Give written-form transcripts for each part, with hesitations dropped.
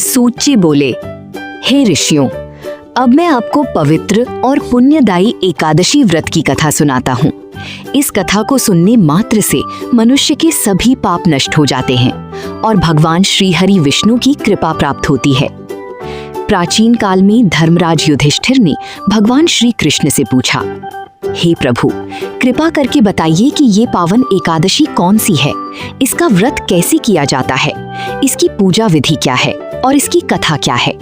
सूची बोले, हे ऋषियों, अब मैं आपको पवित्र और पुण्यदायी एकादशी व्रत की कथा सुनाता हूँ। इस कथा को सुनने मात्र से मनुष्य के सभी पाप नष्ट हो जाते हैं और भगवान श्री हरि विष्णु की कृपा प्राप्त होती है। प्राचीन काल में धर्मराज युधिष्ठिर ने भगवान श्री कृष्ण से पूछा, हे प्रभु, कृपा करके बताइए कि ये पावन एकादशी कौन सी है, इसका व्रत कैसे किया जाता है, इसकी पूजा विधि क्या है और इसकी कथा क्या है।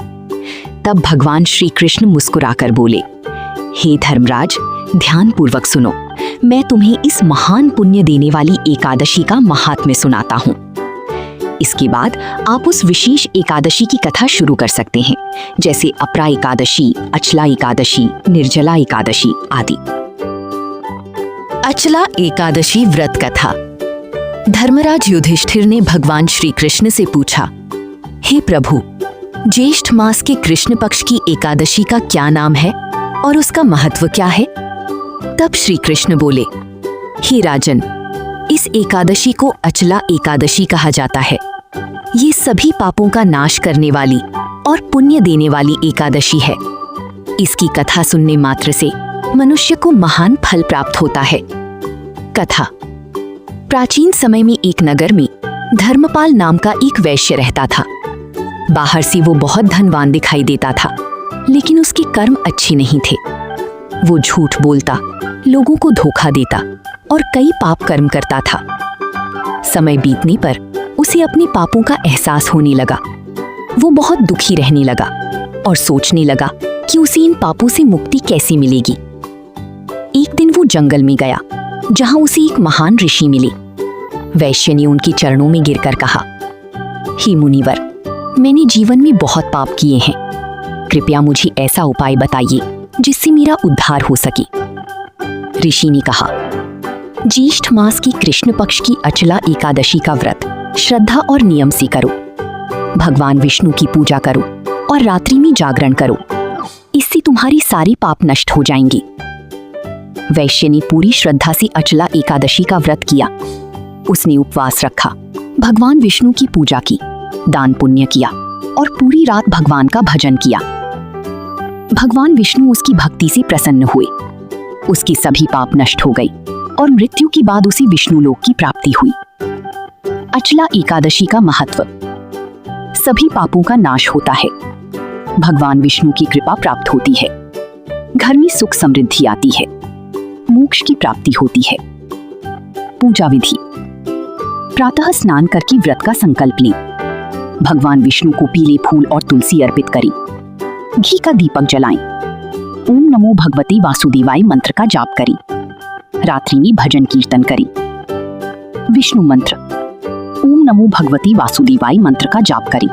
तब भगवान श्री कृष्ण मुस्कुराकर बोले, हे धर्मराज, ध्यान पूर्वक सुनो, मैं तुम्हें इस महान पुण्य देने वाली एकादशी का महात्म्य सुनाता हूँ। इसके बाद आप उस विशेष एकादशी की कथा शुरू कर सकते हैं, जैसे अपरा एकादशी, अचला एकादशी, निर्जला एकादशी आदि। अचला एकादशी व्रत कथा। धर्मराज युधिष्ठिर ने भगवान श्री कृष्ण से पूछा, हे प्रभु, ज्येष्ठ मास के कृष्ण पक्ष की एकादशी का क्या नाम है और उसका महत्व क्या है। तब श्री कृष्ण बोले, हे राजन, इस एकादशी को अचला एकादशी कहा जाता है। ये सभी पापों का नाश करने वाली और पुण्य देने वाली एकादशी है। इसकी कथा सुनने मात्र से मनुष्य को महान फल प्राप्त होता है। कथा। प्राचीन समय में एक नगर में धर्मपाल नाम का एक वैश्य रहता था। बाहर से वो बहुत धनवान दिखाई देता था, लेकिन उसके कर्म अच्छे नहीं थे। वो झूठ बोलता, लोगों को धोखा देता और कई पाप कर्म करता था। समय बीतने पर उसे अपने पापों का एहसास होने लगा। वो बहुत दुखी रहने लगा और सोचने लगा कि उसे इन पापों से मुक्ति कैसे मिलेगी। एक दिन वो जंगल में गया, जहां उसे एक महान ऋषि मिले। वैश्य ने उनके चरणों में गिरकर कहा, हे मुनिवर, मैंने जीवन में बहुत पाप किए हैं। कृपया मुझे ऐसा उपाय बताइए जिससे मेरा उद्धार हो सके। ऋषि ने कहा, ज्येष्ठ मास की कृष्ण पक्ष की अचला एकादशी का व्रत श्रद्धा और नियम से करो। भगवान विष्णु की पूजा करो और रात्रि में जागरण करो। इससे तुम्हारी सारी पाप नष्ट हो जाएंगे। वैश्य ने पूरी श्रद्धा से अचला एकादशी का व्रत किया। उसने उपवास रखा, भगवान विष्णु की पूजा की, दान पुण्य किया और पूरी रात भगवान का भजन किया। भगवान विष्णु उसकी भक्ति से प्रसन्न हुए। उसके सभी पाप नष्ट हो गए और मृत्यु के बाद उसे विष्णु लोक की प्राप्ति हुई। अचला एकादशी का महत्व। सभी पापों का नाश होता है। भगवान विष्णु की कृपा प्राप्त होती है। घर में सुख समृद्धि आती है। मोक्ष की प्राप्ति होती है। पूजा विधि। प्रातः स्नान करके व्रत का संकल्प लें। भगवान विष्णु को पीले फूल और तुलसी अर्पित करें। घी का दीपक जलाएं। ओम नमो भगवते वासुदेवाय मंत्र का जाप करें। रात्रि में भजन कीर्तन करें। विष्णु मंत्र। ओम नमो भगवते वासुदेवाय मंत्र का जाप करें।